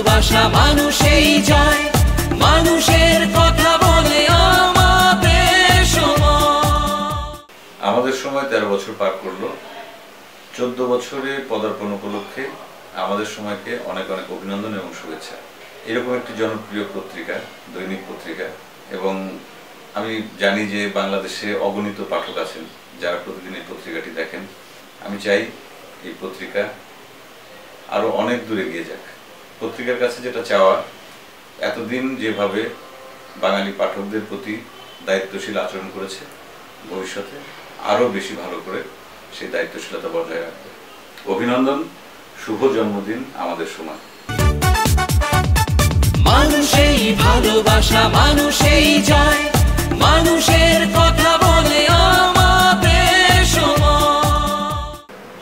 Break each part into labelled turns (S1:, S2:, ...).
S1: ভালোবাসা মানুষেই জয়, মানুষের কথা বলে আমাদের সময়।
S2: আমাদের সময় 13 বছর পার করলো। 14 বছরে পদার্পণ উপলক্ষে আমাদের সময়কে অনেক অনেক অভিনন্দন এবং শুভেচ্ছা। এরকম একটি জনপ্রিয় পত্রিকা, দৈনিক পত্রিকা, এবং আমি জানি যে বাংলাদেশে অগণিত পাঠক আছেন যারা প্রতিদিন এই পত্রিকাটি দেখেন। আমি চাই এই পত্রিকা আরো অনেক দূরে এগিয়ে যাক। পত্রিকার কাছে যেটা চাওয়া, এতদিন যেভাবে বাঙালি পাঠকদের প্রতি দায়িত্বশীল আচরণ করেছে, ভবিষ্যতে আরো বেশি ভালো করে সেই দায়িত্বশীলতা বজায় রাখবে। অভিনন্দন, শুভ জন্মদিন আমাদের সময়।
S1: মানুষেই ভালোবাসা মানুষেই জয়, মানুষের কথা বলে আমাদের সময়।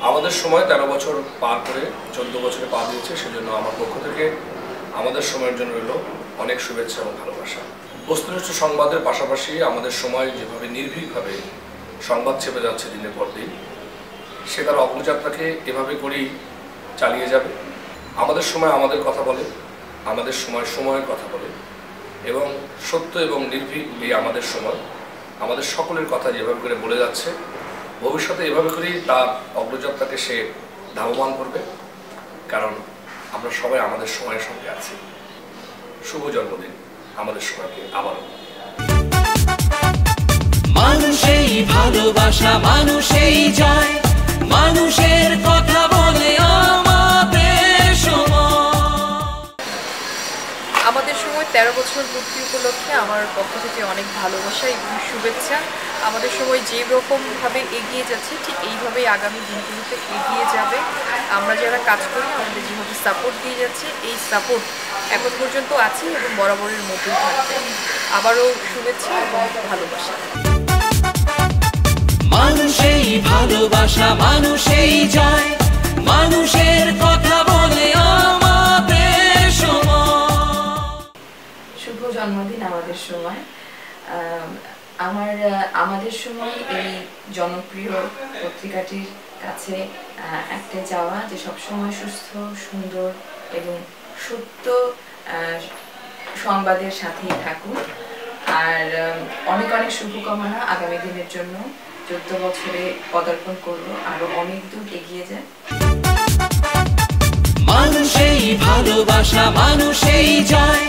S3: আমাদের সময় 13 বছর পার করে 14 বছরে পা দিয়েছে, সেজন্য আমার পক্ষ থেকে আমাদের সময়ের জন্য রইল অনেক শুভেচ্ছা এবং ভালোবাসা। বস্তুনিষ্ঠ সংবাদের পাশাপাশি আমাদের সময় যেভাবে নির্ভীকভাবে সংবাদ ছেপে যাচ্ছে দিনের পর দিন, সে তার অগ্রযাত্রাকে এভাবে করেই চালিয়ে যাবে। আমাদের সময় আমাদের কথা বলে, আমাদের সময় সময়ের কথা বলে, এবং সত্য এবং নির্ভীক এই আমাদের সময় আমাদের সকলের কথা যেভাবে করে বলে যাচ্ছে, ভবিষ্যতে এভাবে করেই তার অগ্রযাত্রাকে সে ধাবমান করবে, কারণ আমরা সবাই আমাদের সময়ের সঙ্গে আছি। শুভ জন্মদিন আমাদের সময়কে আবারও।
S1: মানুষেই ভালোবাসা মানুষেই জয়, মানুষের কথা বলে আমাদের সময়।
S4: আমাদের সময় 13 বছর পূর্তি উপলক্ষে আমার পক্ষ থেকে অনেক ভালোবাসা এবং শুভেচ্ছা। আমাদের সময় যে রকমভাবে এগিয়ে যাচ্ছে ঠিক এইভাবেই আগামী দিনগুলোতে এগিয়ে যাবে। আমরা যারা কাজ করি আমাদের যেভাবে সাপোর্ট দিয়ে যাচ্ছে, এই সাপোর্ট এখন পর্যন্ত আছে এবং বরাবরের মতোই থাকবে। আবারও শুভেচ্ছা এবং ভালোবাসা।
S1: মানুষেই ভালোবাসা মানুষেই জয়, মানুষের কথা বলে আমাদের সময়।
S5: শুভ জন্মদিন আমাদের সময়। আমাদের সময় এই জনপ্রিয় পত্রিকাটির কাছে একটা চাওয়া যে সবসময় সুস্থ, সুন্দর এবং সত্য সংবাদের সাথেই থাকুন। আর অনেক অনেক শুভকামনা আগামী দিনের জন্য। 14 বছরে পদার্পণ করলো, আরো অনেক দূর এগিয়ে যায়।
S1: মানুষেই ভালোবাসা মানুষেই জয়,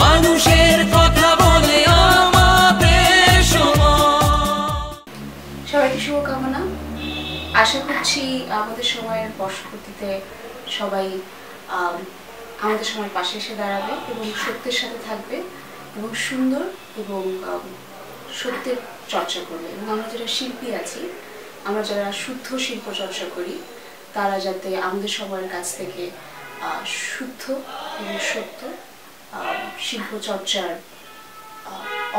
S1: মানুষের কথা বলে আমাদের সময়।
S6: সবাইকে শুভকামনা। আশা করছি আমাদের সময়ের বর্ষপূর্তিতে সবাই আমাদের সময়ের পাশে এসে দাঁড়াবে এবং সত্যের সাথে থাকবে এবং সুন্দর এবং সত্যের চর্চা করবে। এবং আমরা যারা শিল্পী আছি, আমরা যারা শুদ্ধ শিল্প চর্চা করি, তারা যাতে আমাদের সময়ের কাছ থেকে শুদ্ধ এবং সত্য শিল্প চর্চার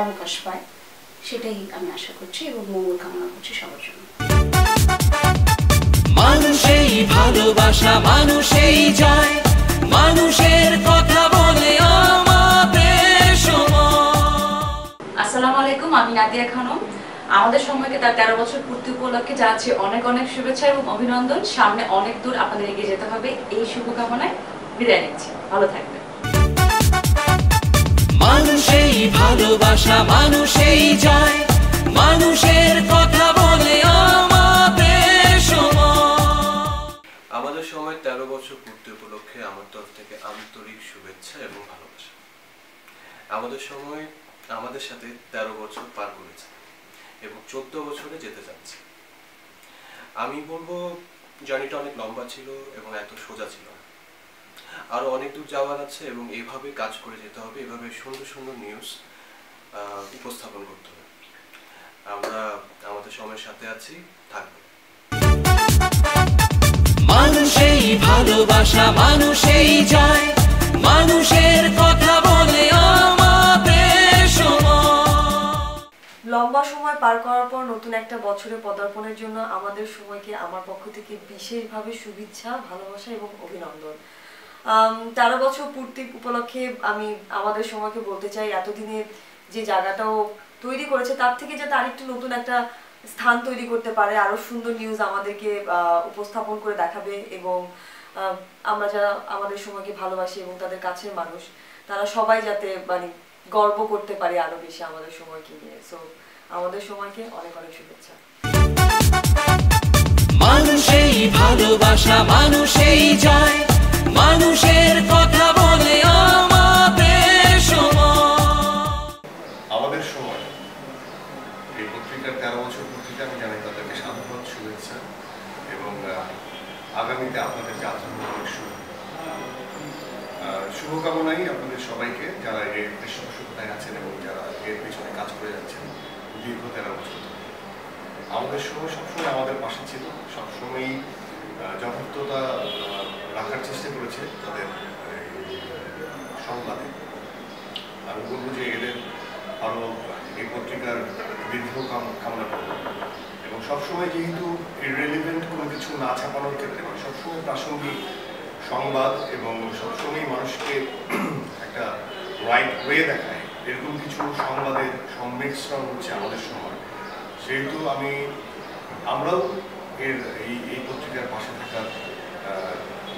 S6: অবকাশ পায়, সেটাই আমি আশা করছি এবং মঙ্গল কামনা করছি সবার জন্য।
S1: মানুষেই ভালোবাসা মানুষেই জয়, মানুষের কথা বলে আমাদের সময়।
S7: আসসালামু আলাইকুম, আমি নাদিয়া খানম। আমাদের সময়কে তার 13 বছর পূর্তি উপলক্ষে যাচ্ছে অনেক অনেক শুভেচ্ছা এবং অভিনন্দন। সামনে অনেক দূর আপনাদের এগিয়ে যেতে হবে, এই শুভকামনায় বিদায় নিচ্ছি। ভালো থাকবেন।
S1: মানুষেই ভালোবাসা মানুষেই জয়, মানুষের কথা বলে আমাদের সময়।
S8: আমাদের সময় 13 বছর পূর্তি উপলক্ষে আমার তরফ থেকে আন্তরিক শুভেচ্ছা এবং ভালোবাসা। আমাদের সময় আমাদের সাথে 13 বছর পার করেছে এবং 14 বছরে যেতে যাচ্ছে। আমি বলবো জার্নিটা অনেক লম্বা ছিল এবং এত সোজা ছিল না। আরো অনেক দূর যাওয়ার আছে এবং এইভাবে কাজ করে যেতে হবে, এভাবে সুন্দর সুন্দর নিউজ উপস্থাপন করতে হবে। আমরা আমাদের সময়ের সাথে আছি, থাকবো।
S1: মানুষেই ভালোবাসা মানুষেই জয়, মানুষের কথা বলে আমাদের সময়।
S9: লম্বা সময় পার করার পর নতুন একটা বছরে পদার্পণের জন্য আমাদের সময়কে আমার পক্ষ থেকে বিশেষভাবে শুভেচ্ছা, ভালোবাসা এবং অভিনন্দন। 13 বছর পূর্তি উপলক্ষে আমি আমাদের সময়কে বলতে চাই, এতদিনে যে জায়গাটাও তৈরি করেছে তার থেকে যাতে আরেকটু নতুন একটা স্থান তৈরি করতে পারে, আরো সুন্দর নিউজ আমাদেরকে উপস্থাপন করে দেখাবে এবং আমরা যারা আমাদের সময়কে ভালোবাসি এবং তাদের কাছের মানুষ, তারা সবাই যাতে মানে গর্ব করতে পারে আরো বেশি আমাদের সময়কে নিয়ে। সো আমাদের সময়কে অনেক অনেক শুভেচ্ছা।
S1: মানুষেই ভালোবাসা, মানুষেই জয়, মানুষের কথা বলে আমাদের সময়।
S10: আমাদের সময় এই পত্রিকার 13 বছর পত্রিকা, আমি জানাই তাদেরকে সাধুবাদ, শুভেচ্ছা এবং আগামীতে আপনাদের যাত্রা অনেক শুভকামনাই আপনাদের সবাইকে, যারা এর পৃষ্ঠপোষকতায় আছেন এবং যারা এর পিছনে কাজ করে যাচ্ছেন দীর্ঘ 13 বছর। আমাদের সময় সবসময় আমাদের পাশে ছিল, সবসময়ই যথার্থতা রাখার চেষ্টা করেছে তাদের সংবাদে। আমি বলবো যে এদের আরও এই পত্রিকার দীর্ঘ কামনা করব এবং সবসময় যেহেতু ইররিলেভেন্ট কোনো কিছু না ছাপানোর ক্ষেত্রে, মানে সবসময় প্রাসঙ্গিক সংবাদ এবং সবসময় মানুষকে একটা রাইট ওয়ে দেখায়, এরকম কিছু সংবাদের সংমিশ্রণ হচ্ছে আমাদের সময়। সেহেতু আমরাও এই পত্রিকার পাশে থাকার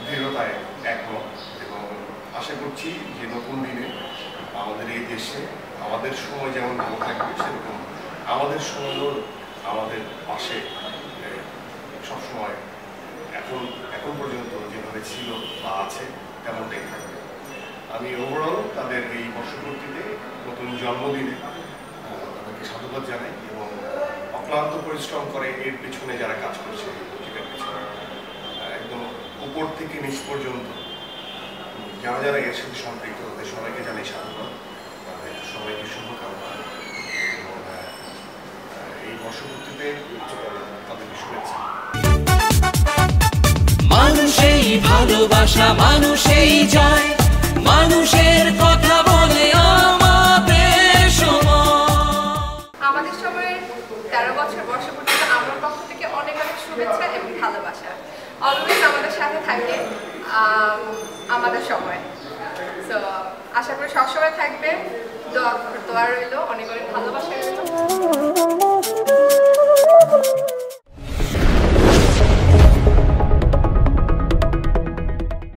S10: দৃঢ়তায় একমত এবং আশা করছি যে নতুন দিনে আমাদের এই দেশে আমাদের সময় যেমন ভালো থাকবে, সেরকম আমাদের সময়ও আমাদের পাশে সবসময় এখন পর্যন্ত যেভাবে ছিল বা আছে তেমনটাই থাকবে। আমি ওভারঅল তাদের এই বর্ষপূর্তিতে নতুন জন্মদিনে তাদেরকে সাধুবাদ জানাই এবং অক্লান্ত পরিশ্রম করে এর পেছনে যারা কাজ করছে, পত্রিকার পেছনে একদম উপর থেকে নিচ পর্যন্ত যারা যারা এর সাথে সম্পৃক্ত, তাদের সবাইকে জানাই সাধুবাদ, তাদের সবাইকে শুভকামনা এবং এই বর্ষপূর্তিতে তাদেরকে শুভেচ্ছা।
S1: মানুষেই ভালোবাসা, মানুষেই জয়, মানুষের কথা বলে আমাদের সময়।
S4: আমাদের সময়ের 13 বছর বর্ষপূর্তিতে আমার পক্ষ থেকে অনেক অনেক শুভেচ্ছা এবং ভালোবাসা। অলওয়েজ আমাদের সাথে থাকে আমাদের সময়। সো আশা করি সবসময় থাকবে। দোয়া রইল, অনেক অনেক ভালোবাসা।